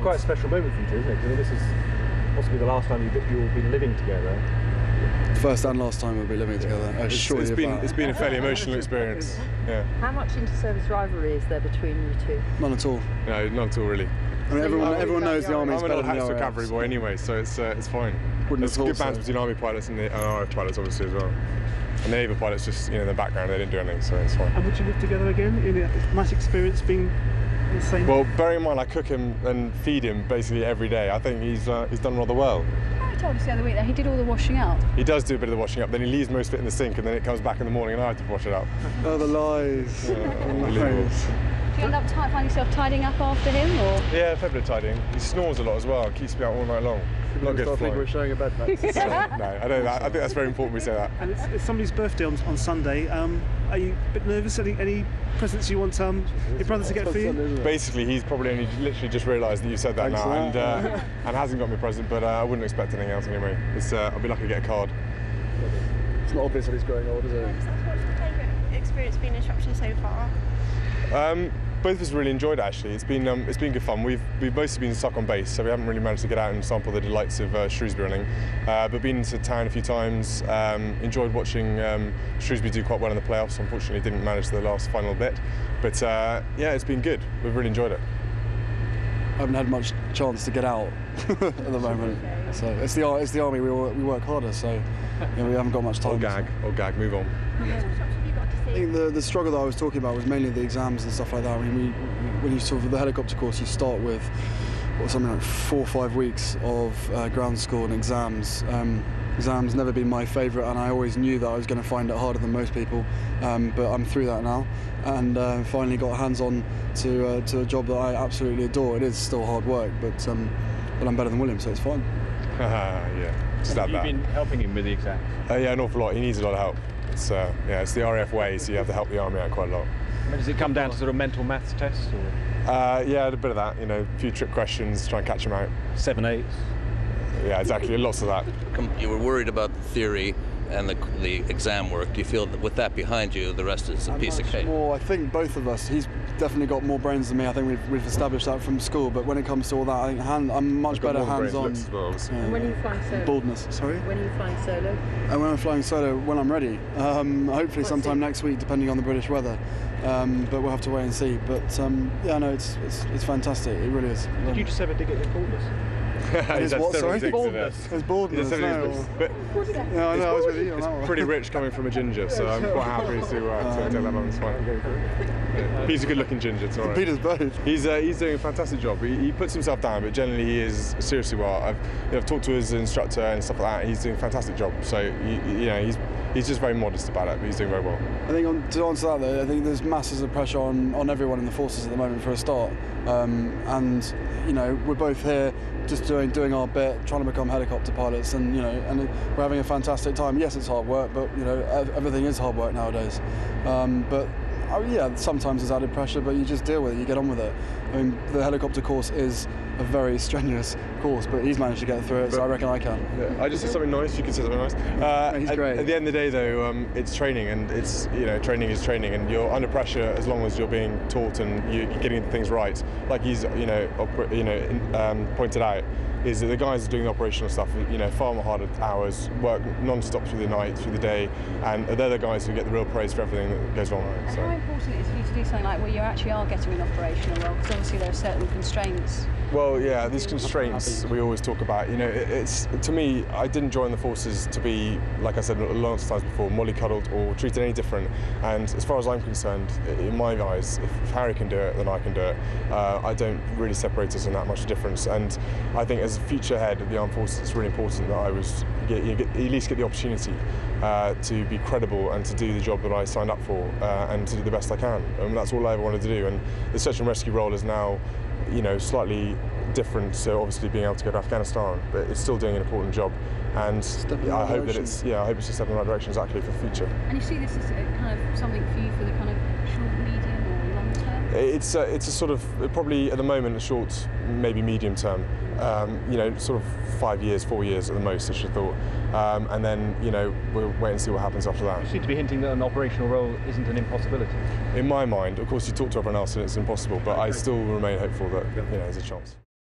quite a special moment for you two, isn't it? Because I mean, this is possibly the last time you'll be living together. First and last time we'll be living together. It's been a fairly emotional experience. Yeah. How much inter-service rivalry is there between you two? None at all. No, not at all really. I mean, everyone knows the army's I'm better an than the old RAF. cavalry boy anyway, so it's fine. There's good bands between army pilots and RAF pilots obviously as well. And the naval pilots just, in the background, they didn't do anything, so it's fine. And would you live together again? Nice experience being the same? Well, bearing in mind I cook him and feed him basically every day, I think he's done rather well. I told us the other week that he did all the washing up. He does do a bit of the washing up, then he leaves most of it in the sink and then it comes back in the morning and I have to wash it up. Oh, the lies. Yeah, unbelievable. Do you end up find yourself tidying up after him, or? Yeah, a fair bit of tidying. He snores a lot as well, keeps me out all night long. Not good for we're showing a bed practice. No, I think that's very important we say that. And it's somebody's birthday on Sunday. Are you a bit nervous? Any presents you want your brother to get for you? Basically, he's probably only literally just realised that you said that now and hasn't got me a present, but I wouldn't expect anything else anyway. I'll be lucky to get a card. It's not obvious that he's growing old, is it? What's your favourite experience being in Shropshire so far? Both of us really enjoyed it actually. It's been good fun. We've mostly been stuck on base, so we haven't really managed to get out and sample the delights of Shrewsbury running. But been into town a few times. Enjoyed watching Shrewsbury do quite well in the playoffs. Unfortunately, didn't manage the last final bit. But yeah, it's been good. We've really enjoyed it. I haven't had much chance to get out at the moment. So it's the army. We work harder, so we haven't got much time. Old gag. Move on. I think the struggle that I was talking about was mainly the exams and stuff like that. I mean, when you sort of the helicopter course, you start with something like 4 or 5 weeks of ground school and exams. Exams never been my favourite, and I always knew that I was going to find it harder than most people. But I'm through that now, and finally got hands-on to a job that I absolutely adore. It is still hard work, but I'm better than William, so it's fine. Yeah. Have you been helping him with the exams? Yeah, an awful lot. He needs a lot of help. It's the RAF way, so you have to help the army out quite a lot. Does it come down to sort of mental maths tests? Or? Yeah, a bit of that. A few trick questions, try and catch him out. 7 8s. Yeah, exactly. Lots of that. You were worried about the theory and the exam work. Do you feel that with that behind you, the rest is a piece of cake? Well, I think both of us. He's definitely got more brains than me. I think we've established that from school. But when it comes to all that, I think I'm much better hands-on. Well, And when are you flying solo? Baldness. Sorry. When are you flying solo? And when I'm flying solo, when I'm ready. Hopefully sometime next week, depending on the British weather. But we'll have to wait and see. But yeah, no, it's fantastic. It really is. Did you just ever dig at his baldness? It's what, sorry? Baldness. It's baldness. No, I know, I was with you on that one. It's pretty rich coming from a ginger, so I'm quite happy to take that on. It's fine. Yeah. He's a good-looking ginger, it's all right. Peter's both. He's doing a fantastic job. He puts himself down, but generally he is seriously well. I've talked to his instructor and stuff like that. He's doing a fantastic job. So he's just very modest about it, but he's doing very well. I think to answer that though, I think there's masses of pressure on everyone in the forces at the moment for a start, and we're both here just doing our bit, trying to become helicopter pilots, and we're having a fantastic time. Yes, it's hard work, but everything is hard work nowadays. But yeah, sometimes there's added pressure, but you just deal with it, you get on with it. I mean, the helicopter course is a very strenuous course, but he's managed to get through it, so I reckon I can. Yeah, I just said something nice, you could say something nice. He's great. At the end of the day though, it's training, and it's, training is training, and you're under pressure as long as you're being taught and you're getting things right. Like he's, pointed out, is that the guys are doing the operational stuff, far more harder hours, work non-stop through the night, through the day, and they're the guys who get the real praise for everything that goes wrong. And how important is it for you to do something like where you actually are getting an operational role? Because obviously there are certain constraints. Well, yeah, these constraints we always talk about. It's to me, I didn't join the forces to be, like I said lots of times before, mollycoddled or treated any different. And as far as I'm concerned, in my eyes, if Harry can do it, then I can do it. I don't really separate us in that much difference. And I think as a future head of the armed forces, it's really important that I at least get the opportunity to be credible and to do the job that I signed up for, and to do the best I can. And that's all I ever wanted to do. And the search and rescue role is now, slightly different, so obviously being able to go to Afghanistan, but it's still doing an important job, and I hope that it's a step in the right direction exactly for the future. And you see this as kind of something for you for the kind of short, medium or long term? It's a sort of, probably at the moment, a short, maybe medium term, sort of 5 years, 4 years at the most, I should have thought. And then, we'll wait and see what happens after that. You seem to be hinting that an operational role isn't an impossibility. In my mind, of course, you talk to everyone else and it's impossible, but I still remain hopeful that, there's a chance.